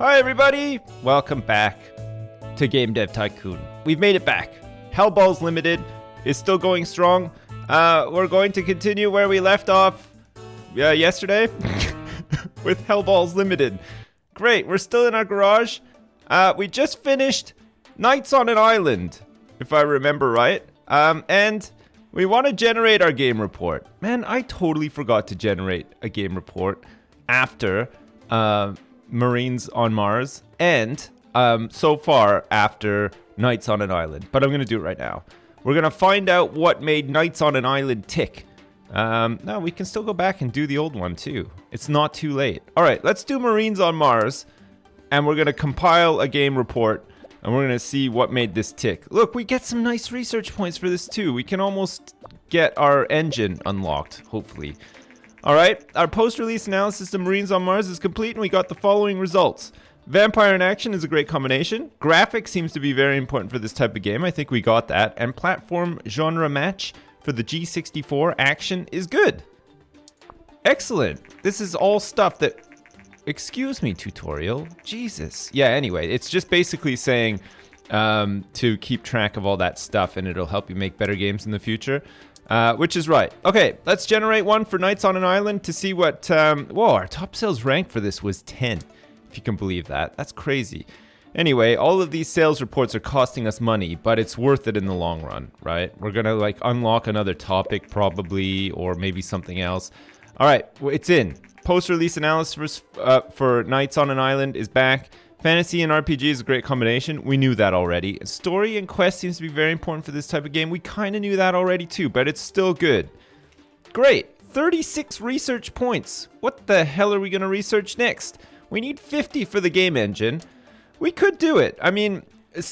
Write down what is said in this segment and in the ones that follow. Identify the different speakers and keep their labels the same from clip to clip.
Speaker 1: Hi everybody! Welcome back to Game Dev Tycoon. We've made it back. Hellballz Ltd is still going strong. We're going to continue where we left off yesterday with Hellballz Ltd. Great, we're still in our garage. We just finished Nights on an Island, if I remember right. And we want to generate our game report. Man, I totally forgot to generate a game report after Marines on Mars and so far after Nights on an Island. But I'm going to do it right now. We're going to find out what made Nights on an Island tick. No, we can still go back and do the old one too. It's not too late. All right, let's do Marines on Mars. And we're going to compile a game report. And we're going to see what made this tick. Look, we get some nice research points for this too. We can almost get our engine unlocked, hopefully. All right, our post-release analysis of Marines on Mars is complete, and we got the following results. Vampire and action is a great combination. Graphics seems to be very important for this type of game. I think we got that. And platform genre match for the G64 action is good. Excellent. This is all stuff that... Excuse me, tutorial. Jesus. Yeah, anyway, it's just basically saying to keep track of all that stuff, and it'll help you make better games in the future. Which is right. Okay, let's generate one for Nights on an Island to see what... whoa, our top sales rank for this was 10. If you can believe that. That's crazy. Anyway, all of these sales reports are costing us money, but it's worth it in the long run, right? We're gonna like unlock another topic probably, or maybe something else. All right, it's in. Post-release analysis for Nights on an Island is back. Fantasy and RPG is a great combination. We knew that already. Story and quest seems to be very important for this type of game. We kind of knew that already too, but it's still good. Great. 36 research points. What the hell are we going to research next? We need 50 for the game engine. We could do it. I mean,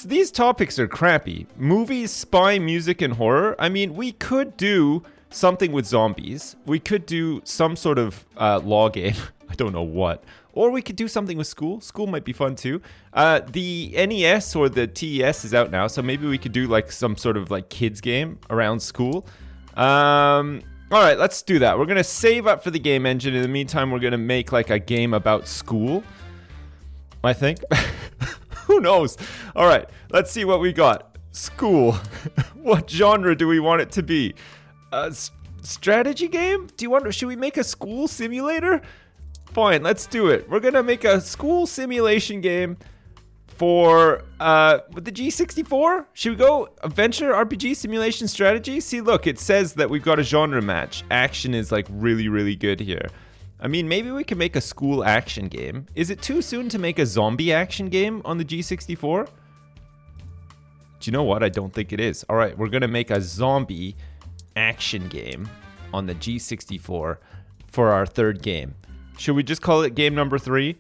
Speaker 1: these topics are crappy. Movies, spy, music, and horror. I mean, we could do something with zombies. We could do some sort of law game. I don't know what. Or we could do something with school. School might be fun too. The NES or the TES is out now, so maybe we could do like some sort of like kids game around school. All right, let's do that. We're going to save up for the game engine. In the meantime, we're going to make like a game about school, I think. Who knows? All right, let's see what we got. School. What genre do we want it to be? Strategy game? Should we make a school simulator? Fine, let's do it. We're gonna make a school simulation game for with the G64. Should we go adventure, RPG, simulation, strategy? See, look, it says that we've got a genre match. Action is like really, really good here. I mean, maybe we can make a school action game. Is it too soon to make a zombie action game on the G64? Do you know what? I don't think it is. All right, we're gonna make a zombie action game on the G64 for our third game. Should we just call it game number 3?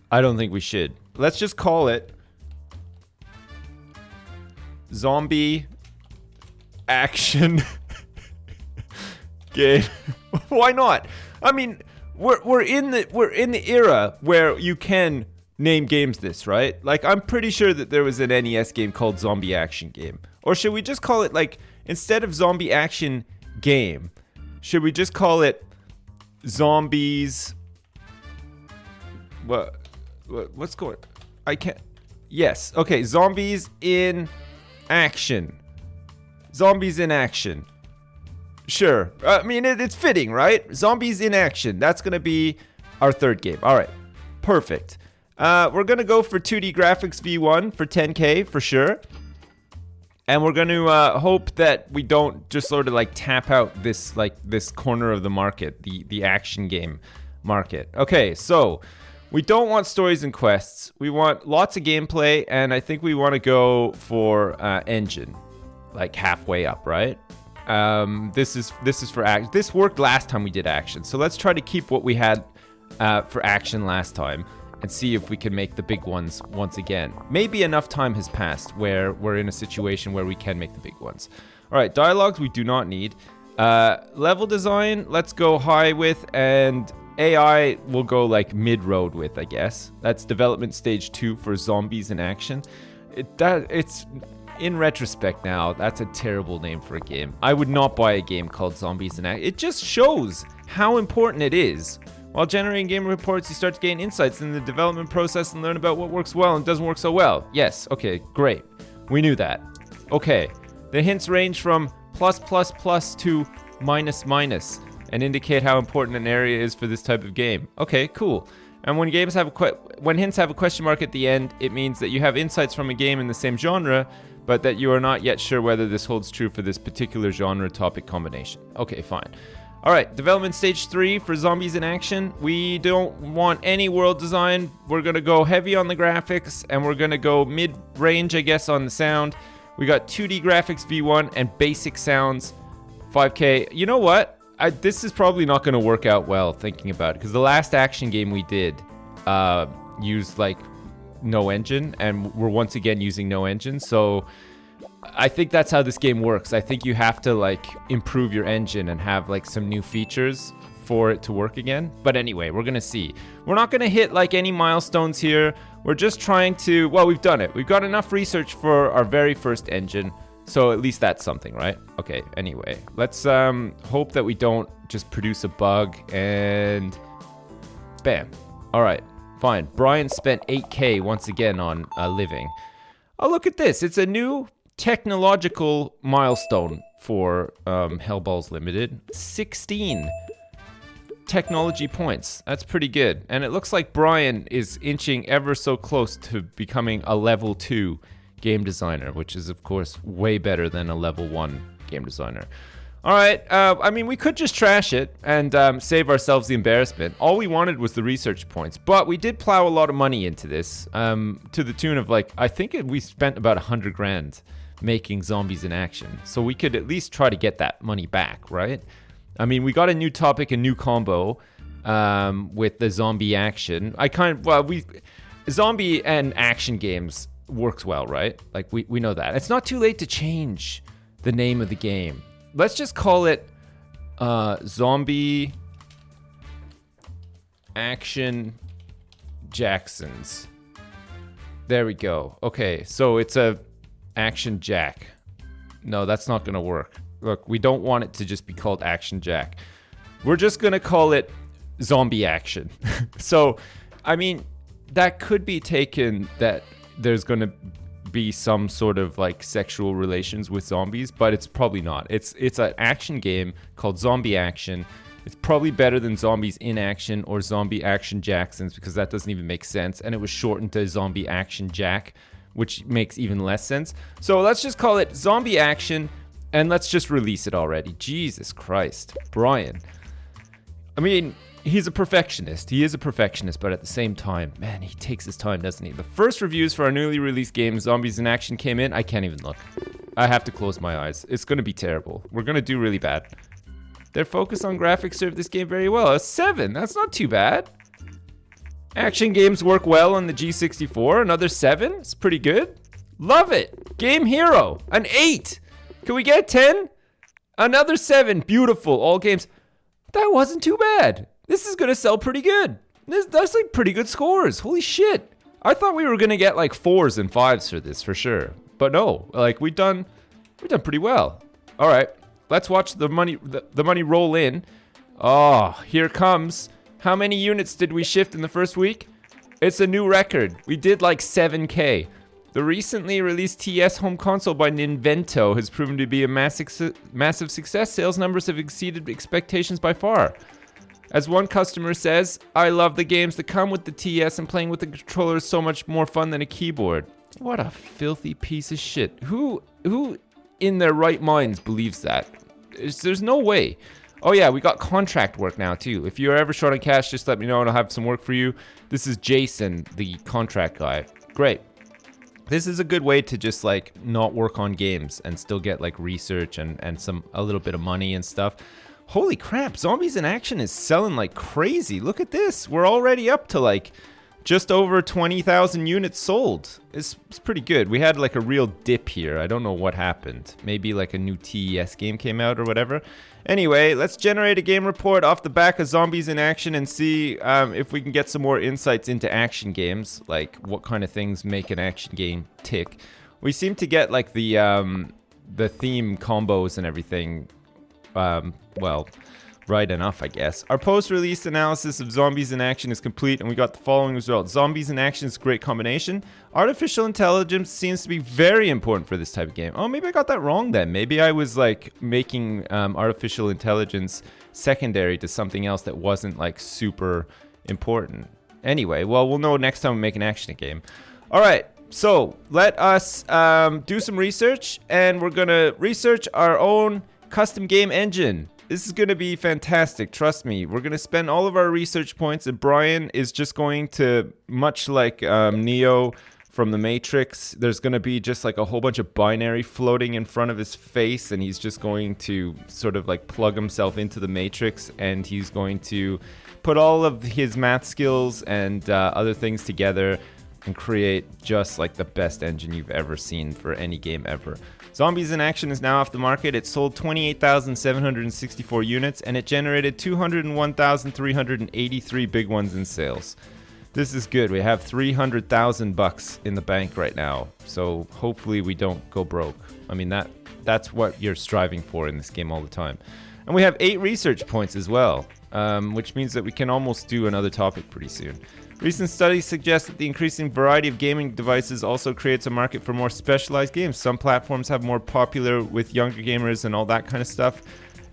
Speaker 1: I don't think we should. Let's just call it Zombie Action Game. Why not? I mean, we're in the era where you can name games this, right? Like, I'm pretty sure that there was an NES game called Zombie Action Game. Or should we just call it, like, instead of Zombie Action Game, should we just call it Zombies... What's going... I can't... Yes. Okay, Zombies in Action. Zombies in Action. Sure. I mean, it's fitting, right? Zombies in Action. That's going to be our third game. All right. Perfect. We're going to go for 2D graphics V1 for 10K for sure. And we're going to hope that we don't just sort of like tap out this corner of the market, the action game market. Okay, so we don't want stories and quests. We want lots of gameplay, and I think we want to go for engine, like halfway up, right? This is for action. This worked last time we did action, so let's try to keep what we had for action last time and see if we can make the big ones once again. Maybe enough time has passed where we're in a situation where we can make the big ones. All right, dialogues we do not need. Level design, let's go high with, and AI will go like mid-road with, I guess. That's development stage 2 for zombies in action. It's in retrospect now, that's a terrible name for a game. I would not buy a game called Zombies in Action. It just shows how important it is While generating game reports, you start to gain insights in the development process and learn about what works well and doesn't work so well. Yes, okay, great. We knew that. Okay, the hints range from plus to minus and indicate how important an area is for this type of game. Okay, cool. And when hints have a question mark at the end, it means that you have insights from a game in the same genre, but that you are not yet sure whether this holds true for this particular genre topic combination. Okay, fine. All right, development stage 3 for Zombies in Action. We don't want any world design. We're gonna go heavy on the graphics, and we're gonna go mid-range, I guess, on the sound. We got 2D graphics V1 and basic sounds 5K. You know what? This is probably not going to work out well thinking about it, because the last action game we did used like no engine, and we're once again using no engine. So I think that's how this game works. I think you have to like improve your engine and have like some new features for it to work again. But anyway, we're going to see. We're not going to hit like any milestones here. We're just trying to, well, we've done it. We've got enough research for our very first engine. So at least that's something, right? Okay, anyway, let's hope that we don't just produce a bug and bam. All right, fine. Brian spent 8K once again on living. Oh, look at this. It's a new technological milestone for Hellballz Ltd. 16 technology points. That's pretty good. And it looks like Brian is inching ever so close to becoming a level 2 game designer, which is of course way better than a level 1 game designer. All right, I mean, we could just trash it and save ourselves the embarrassment. All we wanted was the research points, but we did plow a lot of money into this, to the tune of like, I think we spent about 100 grand making Zombies in Action. So we could at least try to get that money back, right? I mean, we got a new topic, a new combo with the zombie action. Zombie and action games works well, right? Like we know that. It's not too late to change the name of the game. Let's just call it Zombie Action Jacksons. There we go. Okay, so it's a Action Jack. No, that's not gonna work. Look, we don't want it to just be called Action Jack. We're just gonna call it Zombie Action. So, I mean, that could be taken that there's going to be some sort of like sexual relations with zombies, but it's probably not. It's an action game called Zombie Action. It's probably better than Zombies in Action or Zombie Action Jacksons, because that doesn't even make sense. And it was shortened to Zombie Action Jack, which makes even less sense. So let's just call it Zombie Action, and let's just release it already. Jesus Christ. Brian. I mean, he's a perfectionist. He is a perfectionist, but at the same time, man, he takes his time, doesn't he? The first reviews for our newly released game, Zombies in Action, came in. I can't even look. I have to close my eyes. It's going to be terrible. We're going to do really bad. Their focus on graphics served this game very well. A 7. That's not too bad. Action games work well on the G64. Another 7. It's pretty good. Love it. Game Hero. An 8. Can we get 10? Another 7. Beautiful. All games. That wasn't too bad. This is going to sell pretty good. That's like pretty good scores. Holy shit. I thought we were going to get like 4s and 5s for this for sure. But no, like we've done pretty well. All right. Let's watch the money roll in. Oh, here comes. How many units did we shift in the first week? It's a new record. We did like 7K. The recently released TS home console by Ninvento has proven to be a massive success. Sales numbers have exceeded expectations by far. As one customer says, I love the games that come with the TS, and playing with the controller is so much more fun than a keyboard. What a filthy piece of shit. Who in their right minds believes that? There's no way. Oh yeah, we got contract work now too. If you're ever short on cash, just let me know and I'll have some work for you. This is Jason, the contract guy. Great. This is a good way to just like not work on games and still get like research and a little bit of money and stuff. Holy crap, Zombies in Action is selling like crazy. Look at this. We're already up to like just over 20,000 units sold. It's pretty good. We had like a real dip here. I don't know what happened. Maybe like a new TES game came out or whatever. Anyway, let's generate a game report off the back of Zombies in Action and see if we can get some more insights into action games, like what kind of things make an action game tick. We seem to get like the theme combos and everything. Well, right enough, I guess. Our post-release analysis of Zombies in Action is complete, and we got the following results. Zombies in Action is a great combination. Artificial intelligence seems to be very important for this type of game. Oh, maybe I got that wrong then. Maybe I was like making artificial intelligence secondary to something else that wasn't like super important. Anyway, well, we'll know next time we make an action game. All right, so let us do some research, and we're gonna research our own custom game engine. This is going to be fantastic, trust me. We're going to spend all of our research points, and Brian is just going to, much like Neo from the Matrix, there's going to be just like a whole bunch of binary floating in front of his face, and he's just going to sort of like plug himself into the Matrix, and he's going to put all of his math skills and other things together and create just like the best engine you've ever seen for any game ever. Zombies in Action is now off the market. It sold 28,764 units, and it generated 201,383 big ones in sales. This is good. We have 300,000 bucks in the bank right now, so hopefully we don't go broke. I mean, that's what you're striving for in this game all the time. And we have 8 research points as well, which means that we can almost do another topic pretty soon. Recent studies suggest that the increasing variety of gaming devices also creates a market for more specialized games. Some platforms have more popular with younger gamers and all that kind of stuff.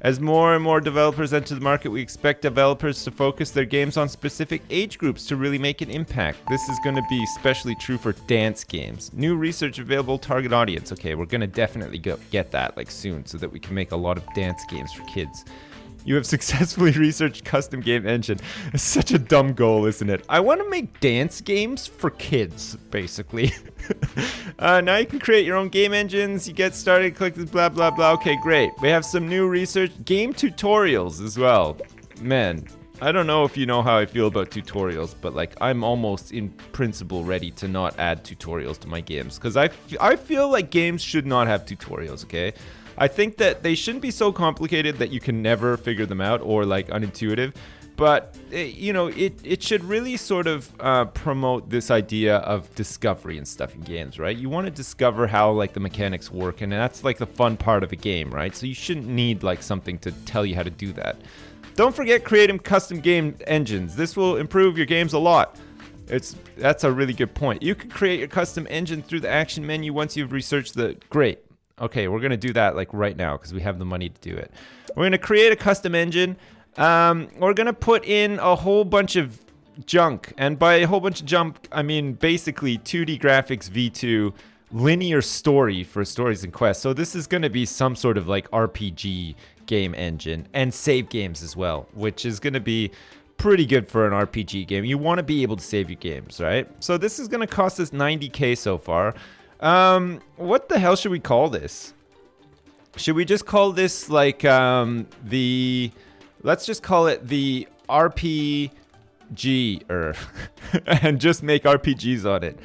Speaker 1: As more and more developers enter the market, we expect developers to focus their games on specific age groups to really make an impact. This is going to be especially true for dance games. New research available target audience. Okay, we're going to definitely get that like soon so that we can make a lot of dance games for kids. You have successfully researched custom game engine. It's such a dumb goal, isn't it? I want to make dance games for kids, basically. Now you can create your own game engines. You get started, click this, blah, blah, blah. Okay, great. We have some new research. Game tutorials as well. Man, I don't know if you know how I feel about tutorials, but like I'm almost in principle ready to not add tutorials to my games. Because I feel like games should not have tutorials, okay? I think that they shouldn't be so complicated that you can never figure them out or like unintuitive, but you know, it should really sort of promote this idea of discovery and stuff in games, right? You want to discover how like the mechanics work, and that's like the fun part of a game, right? So you shouldn't need like something to tell you how to do that. Don't forget creating custom game engines. This will improve your games a lot. That's a really good point. You can create your custom engine through the action menu once you've researched the great. Okay, we're going to do that like right now because we have the money to do it. We're going to create a custom engine. We're going to put in a whole bunch of junk. And by a whole bunch of junk, I mean basically 2D graphics V2, linear story for stories and quests. So this is going to be some sort of like RPG game engine and save games as well, which is going to be pretty good for an RPG game. You want to be able to save your games, right? So this is going to cost us 90K so far. What the hell should we call this? Should we just call this like let's just call it the RPG and just make RPGs on it.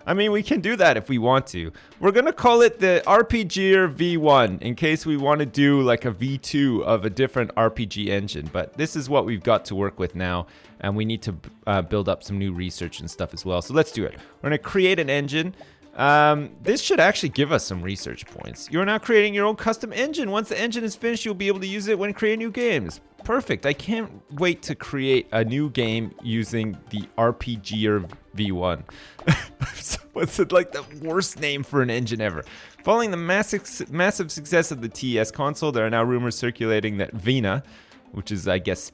Speaker 1: I mean, we can do that if we want to. We're gonna call it the RPG V1 in case we want to do like a V2 of a different RPG engine. But this is what we've got to work with now, and we need to build up some new research and stuff as well. So let's do it. We're gonna create an engine. This should actually give us some research points. You're now creating your own custom engine. Once the engine is finished, you'll be able to use it when creating new games. Perfect. I can't wait to create a new game using the RPG V1. What's it like the worst name for an engine ever? Following the massive success of the TES console, there are now rumors circulating that Vina, which is I guess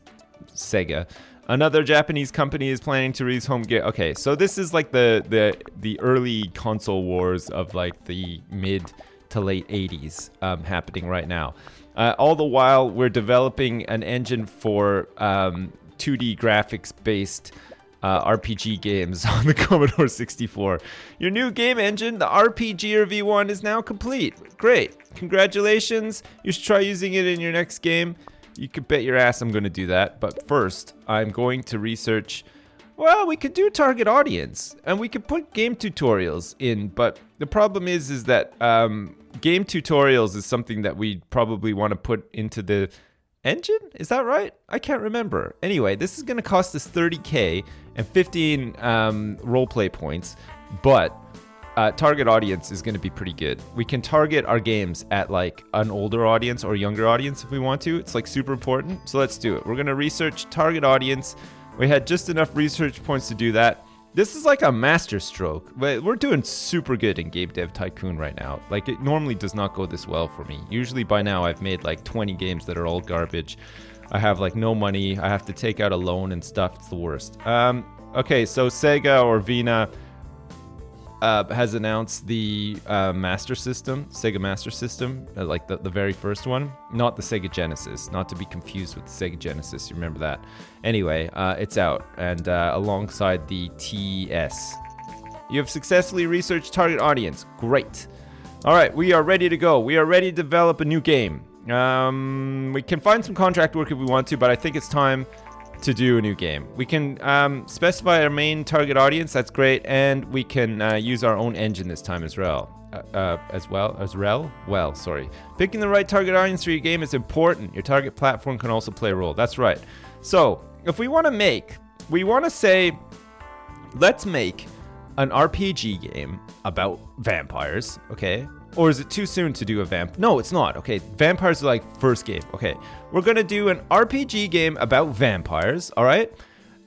Speaker 1: Sega, another Japanese company, is planning to release home game. Okay, so this is like the early console wars of like the mid to late 80s happening right now. All the while, we're developing an engine for 2D graphics-based RPG games on the Commodore 64. Your new game engine, the RPG V1, is now complete. Great. Congratulations. You should try using it in your next game. You could bet your ass I'm going to do that. But first, I'm going to research... Well, we could do target audience. And we could put game tutorials in. But the problem is that game tutorials is something that we probably want to put into the engine? Is that right? I can't remember. Anyway, this is going to cost us 30K and 15 roleplay points. But target audience is going to be pretty good. We can target our games at like an older audience or younger audience if we want to. It's like super important. So let's do it. We're going to research target audience. We had just enough research points to do that. This is like a master stroke. We're doing super good in Game Dev Tycoon right now. Like, it normally does not go this well for me. Usually by now I've made like 20 games that are all garbage. I have like no money. I have to take out a loan and stuff. It's the worst. Okay, so Sega or Vina has announced the Master System, Sega Master System, like the very first one. Not the Sega Genesis, not to be confused with the Sega Genesis, you remember that. Anyway, it's out, and alongside the TES. You have successfully researched target audience. Great. Alright, we are ready to go. We are ready to develop a new game. We can find some contract work if we want to, but I think it's time to do a new game. We can specify our main target audience, that's great, and we can use our own engine this time as well. Picking the right target audience for your game is important. Your target platform can also play a role. That's right. So, if we want to say, let's make an RPG game about vampires, okay? Or is it too soon to do a No, it's not. Okay, vampires are like first game. Okay, we're gonna do an RPG game about vampires. All right,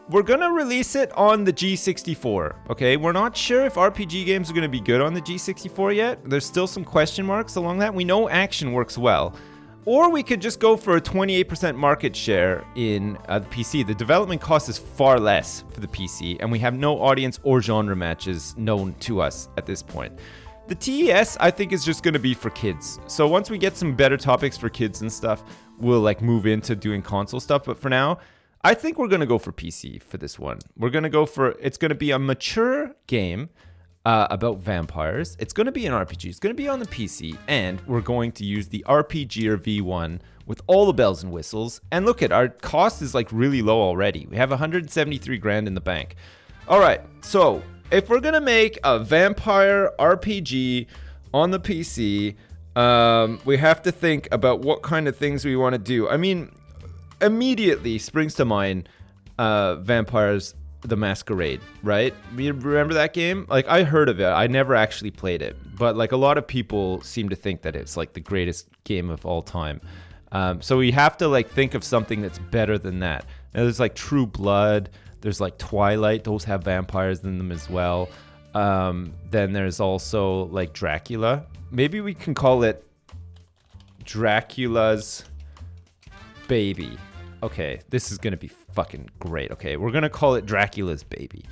Speaker 1: we're gonna release it on the G64. Okay, we're not sure if RPG games are gonna be good on the G64 yet. There's still some question marks along that. We know action works well. Or we could just go for a 28% market share in the PC. The development cost is far less for the PC, and we have no audience or genre matches known to us at this point. The TES, I think, is just going to be for kids. So once we get some better topics for kids and stuff, we'll like move into doing console stuff. But for now, I think we're going to go for PC for this one. We're going to go for, it's going to be a mature game about vampires. It's going to be an RPG. It's going to be on the PC. And we're going to use the RPG or V1 with all the bells and whistles. And look at our cost is like really low already. We have 173 grand in the bank. All right, so if we're gonna make a vampire RPG on the PC, we have to think about what kind of things we want to do. I mean, immediately springs to mind Vampires the Masquerade, right? You remember that game? Like, I heard of it. I never actually played it. But like a lot of people seem to think that it's like the greatest game of all time. So we have to like think of something that's better than that. Now, there's like True Blood. There's like Twilight, those have vampires in them as well. Then there's also like Dracula. Maybe we can call it Dracula's Baby. Okay, this is gonna be fucking great. Okay, we're gonna call it Dracula's Baby.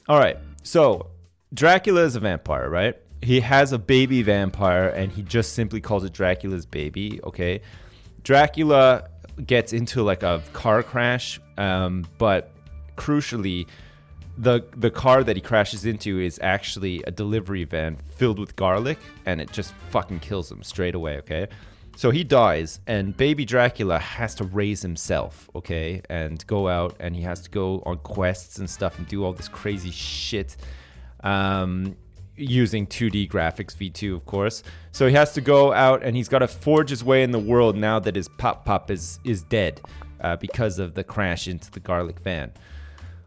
Speaker 1: All right, so Dracula is a vampire, right? He has a baby vampire, and he just simply calls it Dracula's Baby. Okay, Dracula gets into like a car crash, but crucially, the car that he crashes into is actually a delivery van filled with garlic, and it just fucking kills him straight away, okay? So he dies, and baby Dracula has to raise himself, okay? And go out, and he has to go on quests and stuff and do all this crazy shit, using 2D graphics, V2, of course. So he has to go out, and he's got to forge his way in the world now that his pop is dead because of the crash into the garlic van.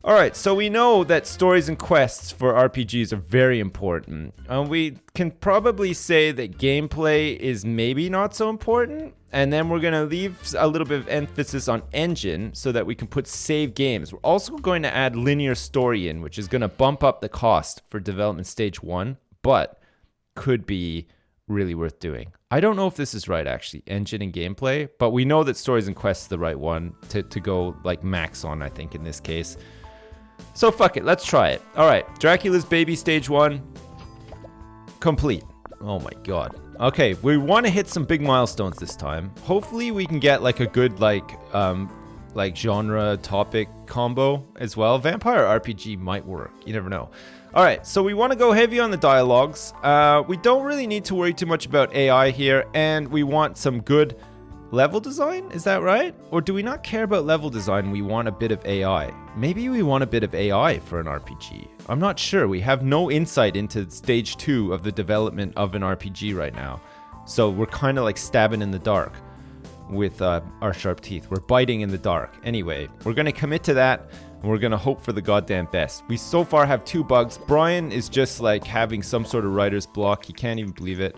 Speaker 1: Alright, so we know that stories and quests for RPGs are very important. We can probably say that gameplay is maybe not so important. And then we're going to leave a little bit of emphasis on engine so that we can put save games. We're also going to add linear story in, which is going to bump up the cost for development stage 1, but could be really worth doing. I don't know if this is right, actually, engine and gameplay, but we know that stories and quests is the right one to go like max on, I think, in this case. So fuck it, let's try it. Alright, Dracula's Baby Stage 1. Complete. Oh my god. Okay, we want to hit some big milestones this time. Hopefully we can get like a good like genre topic combo as well. Vampire RPG might work, you never know. Alright, so we want to go heavy on the dialogues. We don't really need to worry too much about AI here, and we want some good level design, is that right? Or do we not care about level design, we want a bit of AI? Maybe we want a bit of AI for an RPG. I'm not sure. We have no insight into stage 2 of the development of an RPG right now. So we're kind of like stabbing in the dark with our sharp teeth. We're biting in the dark. Anyway, we're going to commit to that. and we're gonna hope for the goddamn best. We so far have 2 bugs. Brian is just like having some sort of writer's block. He can't even believe it.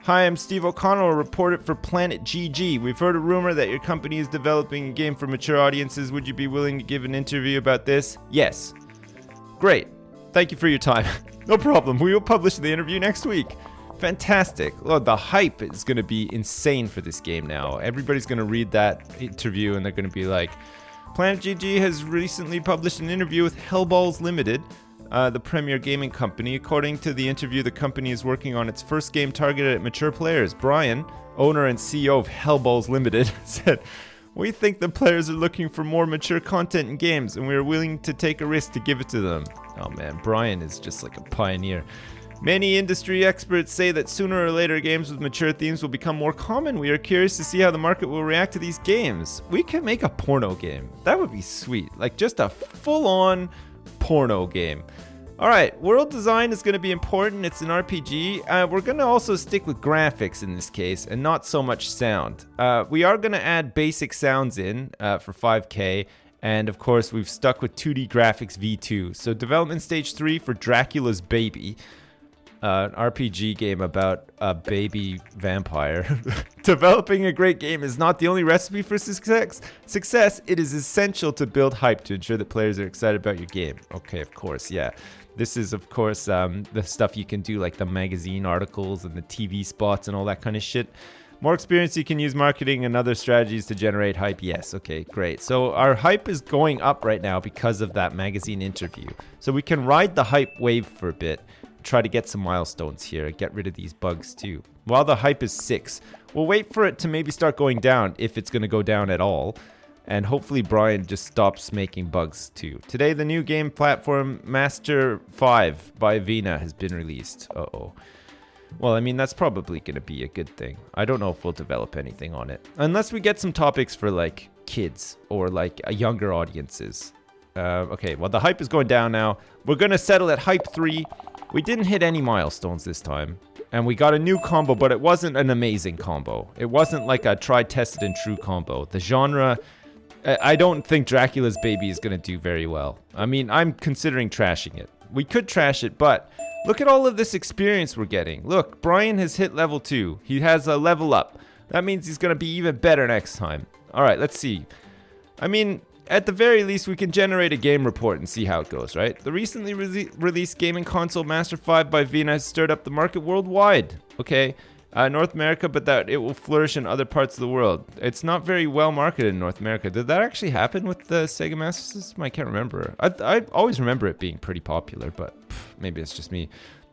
Speaker 1: Hi, I'm Steve O'Connell, a reporter for Planet GG. We've heard a rumor that your company is developing a game for mature audiences. Would you be willing to give an interview about this? Yes. Great. Thank you for your time. No problem. We will publish the interview next week. Fantastic. Oh, the hype is going to be insane for this game now. Everybody's going to read that interview and they're going to be like, Planet GG has recently published an interview with Hellballz Ltd, the premier gaming company. According to the interview, the company is working on its first game targeted at mature players. Brian, owner and CEO of Hellballz Ltd, said, "We think the players are looking for more mature content in games, and we are willing to take a risk to give it to them." Oh man, Brian is just like a pioneer. Many industry experts say that sooner or later games with mature themes will become more common. We are curious to see how the market will react to these games. We could make a porno game. That would be sweet. Like just a full-on porno game. Alright, world design is going to be important. It's an RPG. We're going to also stick with graphics in this case and not so much sound. We are going to add basic sounds in for 5K. And of course, we've stuck with 2D graphics V2. So development stage 3 for Dracula's Baby. An RPG game about a baby vampire. Developing a great game is not the only recipe for success. It is essential to build hype to ensure that players are excited about your game. Okay, of course, yeah. This is, of course, the stuff you can do, like the magazine articles and the TV spots and all that kind of shit. More experience, you can use marketing and other strategies to generate hype. Yes, okay, great. So our hype is going up right now because of that magazine interview. So we can ride the hype wave for a bit. Try to get some milestones here, get rid of these bugs too. While the hype is 6, we'll wait for it to maybe start going down, if it's going to go down at all. And hopefully Brian just stops making bugs too. Today the new game platform Master 5 by Vina has been released. Uh-oh. Well, I mean, that's probably going to be a good thing. I don't know if we'll develop anything on it. Unless we get some topics for like kids or like younger audiences. Okay, well the hype is going down now. We're going to settle at hype 3. We didn't hit any milestones this time, and we got a new combo, but it wasn't an amazing combo. It wasn't like a tried, tested, and true combo. The genre, I don't think Dracula's Baby is going to do very well. I mean, I'm considering trashing it. We could trash it, but look at all of this experience we're getting. Look, Brian has hit level 2. He has a level up. That means he's going to be even better next time. All right, let's see. I mean, at the very least, we can generate a game report and see how it goes, right? The recently released gaming console Master 5 by Vina has stirred up the market worldwide. Okay, North America, but that it will flourish in other parts of the world. It's not very well marketed in North America. Did that actually happen with the Sega Master System? I can't remember. I always remember it being pretty popular, but maybe it's just me.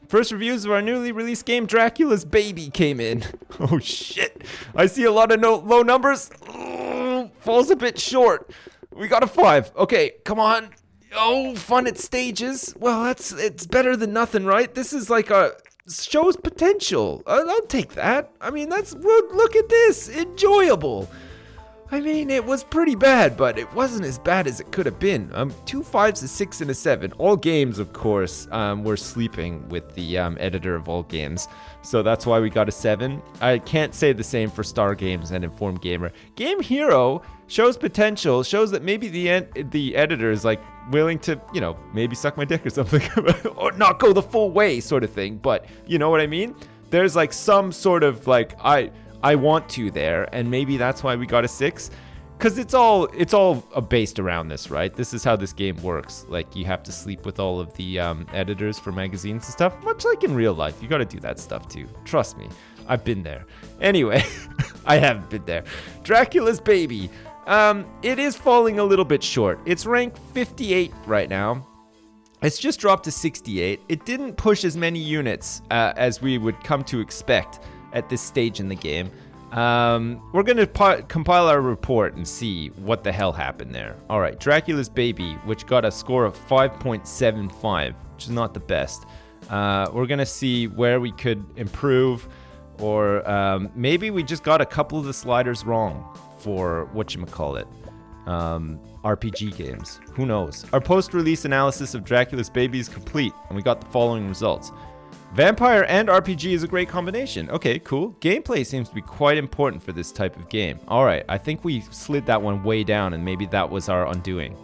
Speaker 1: First reviews of our newly released game, Dracula's Baby, came in. Oh shit! I see a lot of low numbers. Falls a bit short. We got a 5. Okay, come on. Oh, fun at stages. Well, it's better than nothing, right? This is like a shows potential. I'll take that. I mean, look at this. Enjoyable. I mean, it was pretty bad, but it wasn't as bad as it could have been. 2 5s, a 6, and a 7. All games, of course, were sleeping with the editor of all games. So that's why we got a 7. I can't say the same for Star Games and Informed Gamer. Game Hero shows potential, shows that maybe the editor is like willing to, you know, maybe suck my dick or something, or not go the full way sort of thing. But you know what I mean? There's like some sort of like I want to there, and maybe that's why we got a 6, because it's all based around this, right? This is how this game works. Like, you have to sleep with all of the editors for magazines and stuff, much like in real life. You got to do that stuff too. Trust me, I've been there. Anyway, I haven't been there. Dracula's Baby. It is falling a little bit short. It's ranked 58 right now. It's just dropped to 68. It didn't push as many units as we would come to expect at this stage in the game. We're going to compile our report and see what the hell happened there. All right, Dracula's Baby, which got a score of 5.75, which is not the best. We're going to see where we could improve, or maybe we just got a couple of the sliders wrong for whatchamacallit, RPG games. Who knows? Our post-release analysis of Dracula's Baby is complete, and we got the following results. Vampire and RPG is a great combination. Okay, cool. Gameplay seems to be quite important for this type of game. Alright, I think we slid that one way down, and maybe that was our undoing.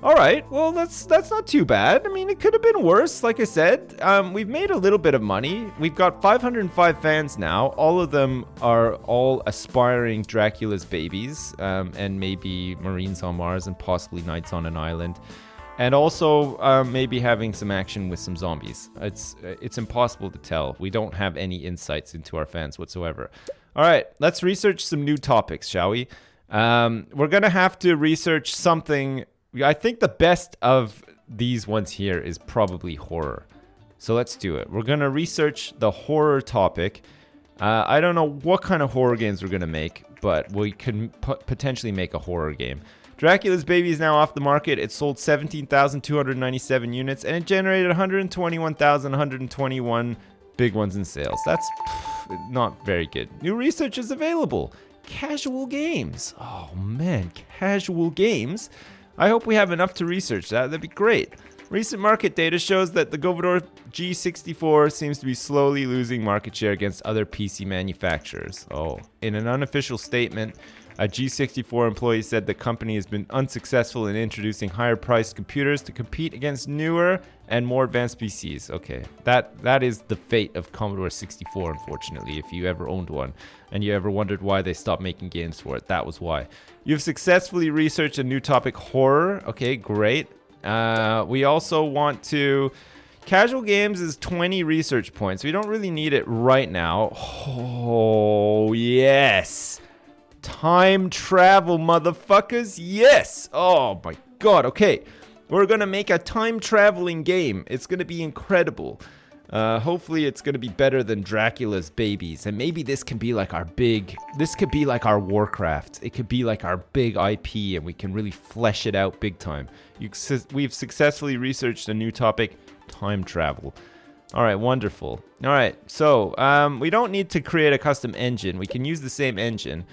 Speaker 1: All right, well, that's not too bad. I mean, it could have been worse. Like I said, we've made a little bit of money. We've got 505 fans now. All of them are all aspiring Dracula's babies, and maybe Marines on Mars and possibly Knights on an Island. And also maybe having some action with some zombies. It's impossible to tell. We don't have any insights into our fans whatsoever. All right, let's research some new topics, shall we? We're going to have to research something. I think the best of these ones here is probably horror. So let's do it. We're going to research the horror topic. I don't know what kind of horror games we're going to make, but we can potentially make a horror game. Dracula's Baby is now off the market. It sold 17,297 units, and it generated 121,121 big ones in sales. That's not very good. New research is available. Casual games. Oh man, casual games. I hope we have enough to research that. That'd be great. Recent market data shows that the Govador G64 seems to be slowly losing market share against other PC manufacturers. Oh, in an unofficial statement, a G64 employee said the company has been unsuccessful in introducing higher-priced computers to compete against newer and more advanced PCs. Okay, that is the fate of Commodore 64, unfortunately, if you ever owned one and you ever wondered why they stopped making games for it. That was why. You've successfully researched a new topic, horror. Okay, great. We also want to... Casual games is 20 research points. We don't really need it right now. Oh, yes. Time travel, motherfuckers. Yes. Oh, my God. Okay. We're going to make a time traveling game. It's going to be incredible. Hopefully it's going to be better than Dracula's Babies. And maybe this can be like this could be like our Warcraft. It could be like our big IP and we can really flesh it out big time. We've successfully researched a new topic, time travel. All right, wonderful. All right, so we don't need to create a custom engine. We can use the same engine.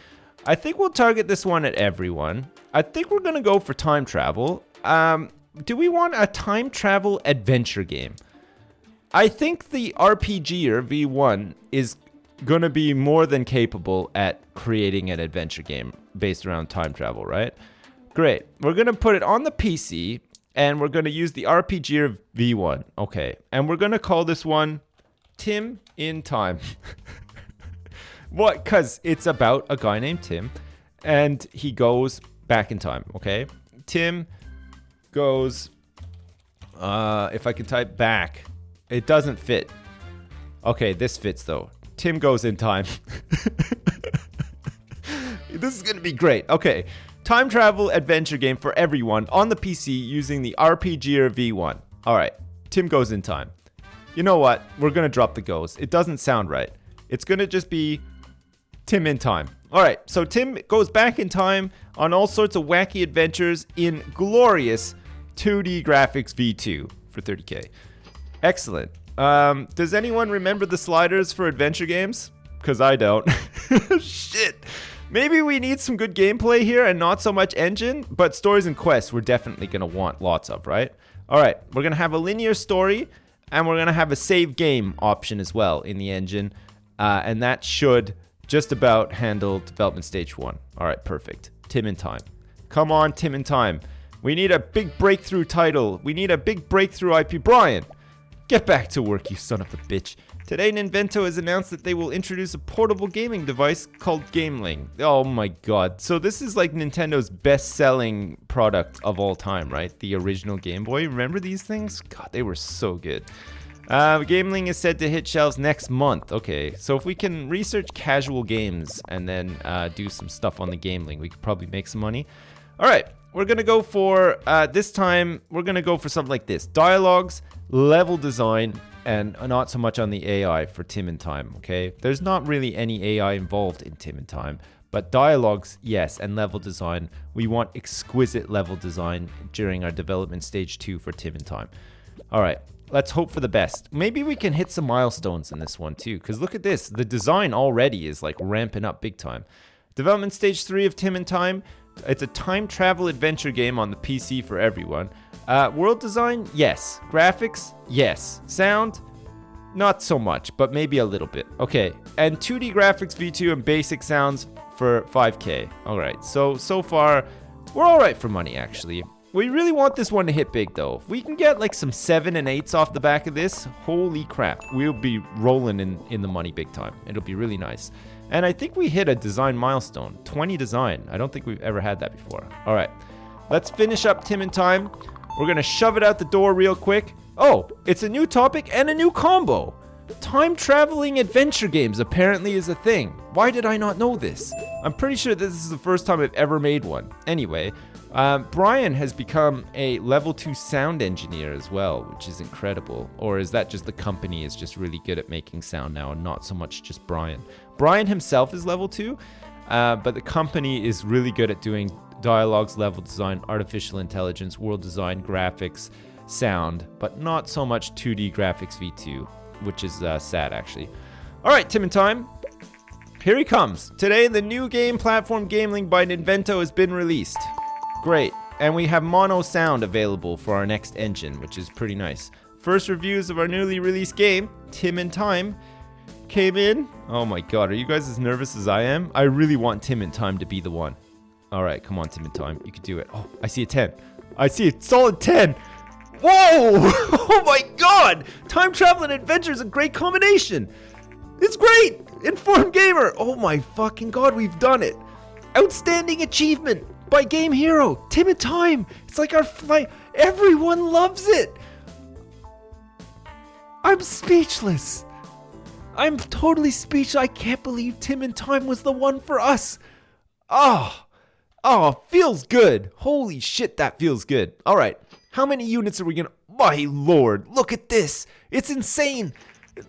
Speaker 1: I think we'll target this one at everyone. I think we're going to go for time travel. Do we want a time travel adventure game? I think the RPG or V1 is going to be more than capable at creating an adventure game based around time travel, right? Great. We're going to put it on the PC and we're going to use the RPG or V1. Okay. And we're going to call this one Tim in Time. What? Because it's about a guy named Tim and he goes back in time, okay? Tim goes, if I can type back, it doesn't fit. Okay, this fits though. Tim goes in time. This is going to be great. Okay, time travel adventure game for everyone on the PC using the RPG or V1. All right, Tim goes in time. You know what? We're going to drop the goes. It doesn't sound right. It's going to just be Tim in time. All right, so Tim goes back in time on all sorts of wacky adventures in glorious 2D graphics V2 for 30K. Excellent. Does anyone remember the sliders for adventure games? Because I don't. Shit. Maybe we need some good gameplay here and not so much engine, but stories and quests we're definitely going to want lots of, right? All right, we're going to have a linear story, and we're going to have a save game option as well in the engine, and that should just about handle development stage 1. All right, perfect. Tim in Time. Come on, Tim in Time. We need a big breakthrough title. We need a big breakthrough IP. Brian, get back to work, you son of a bitch. Today, Ninvento has announced that they will introduce a portable gaming device called Gameling. Oh my God. So this is like Nintendo's best-selling product of all time, right? The original Game Boy. Remember these things? God, they were so good. Gameling is said to hit shelves next month. Okay, so if we can research casual games and then do some stuff on the Gameling, we could probably make some money. All right, we're going to go for, this time, we're going to go for something like this. Dialogues, level design, and not so much on the AI for Tim in Time, okay? There's not really any AI involved in Tim in Time, but dialogues, yes, and level design. We want exquisite level design during our development stage 2 for Tim in Time. All right, let's hope for the best. Maybe we can hit some milestones in this one too, because look at this. The design already is like ramping up big time. Development stage 3 of Tim in Time. It's a time travel adventure game on the PC for everyone. World design, yes. Graphics, yes. Sound, not so much, but maybe a little bit. Okay, and 2D graphics V2 and basic sounds for 5K. All right, so far, we're all right for money, actually. We really want this one to hit big, though. If we can get like some 7 and 8s off the back of this, holy crap. We'll be rolling in the money big time. It'll be really nice. And I think we hit a design milestone. 20 design. I don't think we've ever had that before. All right. Let's finish up Tim in Time. We're going to shove it out the door real quick. Oh, it's a new topic and a new combo. Time traveling adventure games apparently is a thing. Why did I not know this? I'm pretty sure this is the first time I've ever made one. Anyway, Brian has become a level 2 sound engineer as well, which is incredible. Or is that just the company is just really good at making sound now and not so much just Brian? Brian himself is level 2, but the company is really good at doing dialogues, level design, artificial intelligence, world design, graphics, sound, but not so much 2D graphics V2. Which is sad, actually. All right, Tim in Time. Here he comes. Today, the new game platform Game Link by Ninvento has been released. Great. And we have mono sound available for our next engine, which is pretty nice. First reviews of our newly released game, Tim in Time, came in. Oh my god, are you guys as nervous as I am? I really want Tim in Time to be the one. All right, come on, Tim in Time. You can do it. Oh, I see a 10. I see a solid 10. Whoa! Oh my god! Time travel and adventure is a great combination! It's great! Informed Gamer! Oh my fucking god, we've done it! Outstanding achievement by Game Hero! Tim in Time! It's like our flight. Everyone loves it! I'm speechless! I'm totally speechless. I can't believe Tim in Time was the one for us! Oh, feels good! Holy shit, that feels good. Alright. How many units are we gonna... My lord, look at this. It's insane.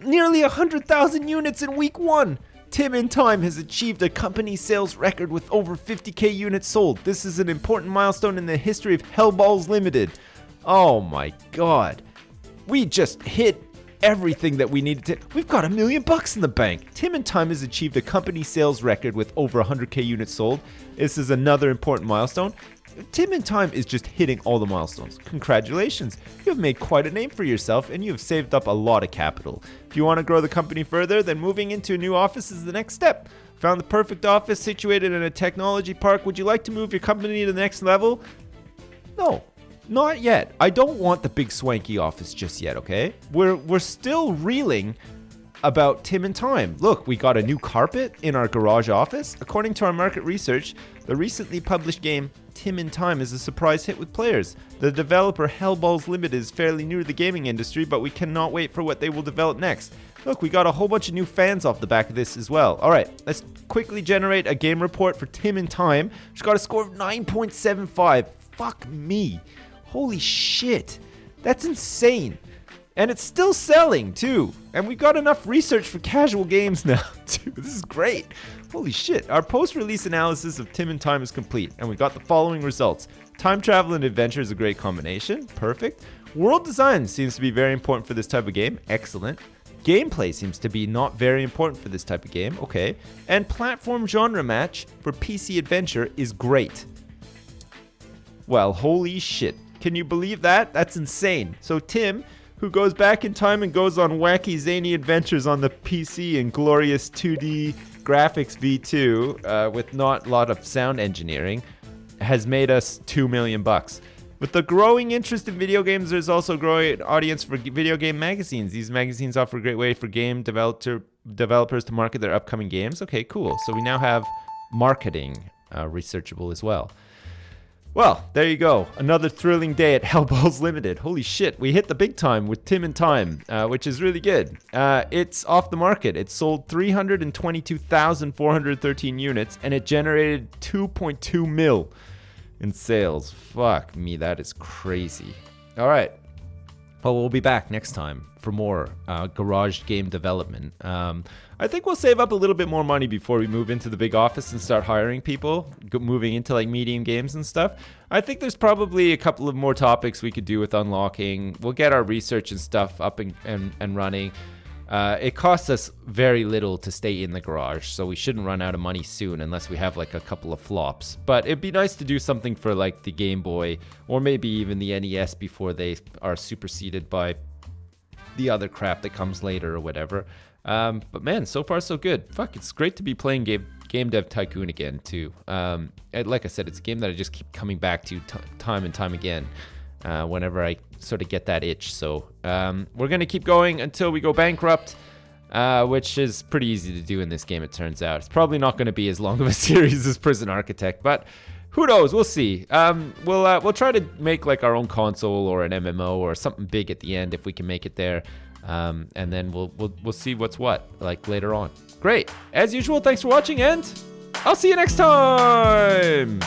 Speaker 1: Nearly 100,000 units in week 1. Tim in Time has achieved a company sales record with over 50k units sold. This is an important milestone in the history of Hellballz Ltd. Oh my god. We just hit everything that we needed to... We've got $1 million in the bank. Tim in Time has achieved a company sales record with over 100k units sold. This is another important milestone. Tim in Time is just hitting all the milestones. Congratulations, you have made quite a name for yourself and you have saved up a lot of capital. If you want to grow the company further, then moving into a new office is the next step. Found the perfect office situated in a technology park. Would you like to move your company to the next level? No, not yet. I don't want the big swanky office just yet, okay? We're still reeling about Tim in Time. Look, we got a new carpet in our garage office. According to our market research, the recently published game Tim in Time is a surprise hit with players. The developer Hellballz Ltd is fairly new to the gaming industry, but we cannot wait for what they will develop next. Look, we got a whole bunch of new fans off the back of this as well. Alright, let's quickly generate a game report for Tim in Time. She's got a score of 9.75. Fuck me. Holy shit. That's insane. And it's still selling, too. And we've got enough research for casual games now, too. This is great. Holy shit. Our post-release analysis of Tim in Time is complete, and we got the following results. Time travel and adventure is a great combination. Perfect. World design seems to be very important for this type of game. Excellent. Gameplay seems to be not very important for this type of game. Okay. And platform genre match for PC adventure is great. Well, holy shit. Can you believe that? That's insane. So Tim, who goes back in time and goes on wacky zany adventures on the PC in glorious 2D graphics V2 with not a lot of sound engineering, has made us $2 million. With the growing interest in video games, there's also a growing audience for video game magazines. These magazines offer a great way for game developers to market their upcoming games. Okay, cool. So we now have marketing researchable as well. Well, there you go. Another thrilling day at Hellballz Ltd. Holy shit, we hit the big time with Tim in Time, which is really good. It's off the market. It sold 322,413 units, and it generated 2.2 mil in sales. Fuck me, that is crazy. All right. Well, we'll be back next time for more garage game development. I think we'll save up a little bit more money before we move into the big office and start hiring people, moving into like medium games and stuff. I think there's probably a couple of more topics we could do with unlocking. We'll get our research and stuff up and running. It costs us very little to stay in the garage, so we shouldn't run out of money soon unless we have like a couple of flops. But it'd be nice to do something for like the Game Boy or maybe even the NES before they are superseded by the other crap that comes later or whatever. But man, so far so good. Fuck, it's great to be playing Game Dev Tycoon again too. Like I said, it's a game that I just keep coming back to time and time again whenever I sort of get that itch. So we're gonna keep going until we go bankrupt, which is pretty easy to do in this game, it turns out. It's probably not going to be as long of a series as Prison Architect, but who knows? We'll see. We'll try to make like our own console or an MMO or something big at the end if we can make it there. And then we'll see what's what like later on. Great. As usual, thanks for watching, and I'll see you next time.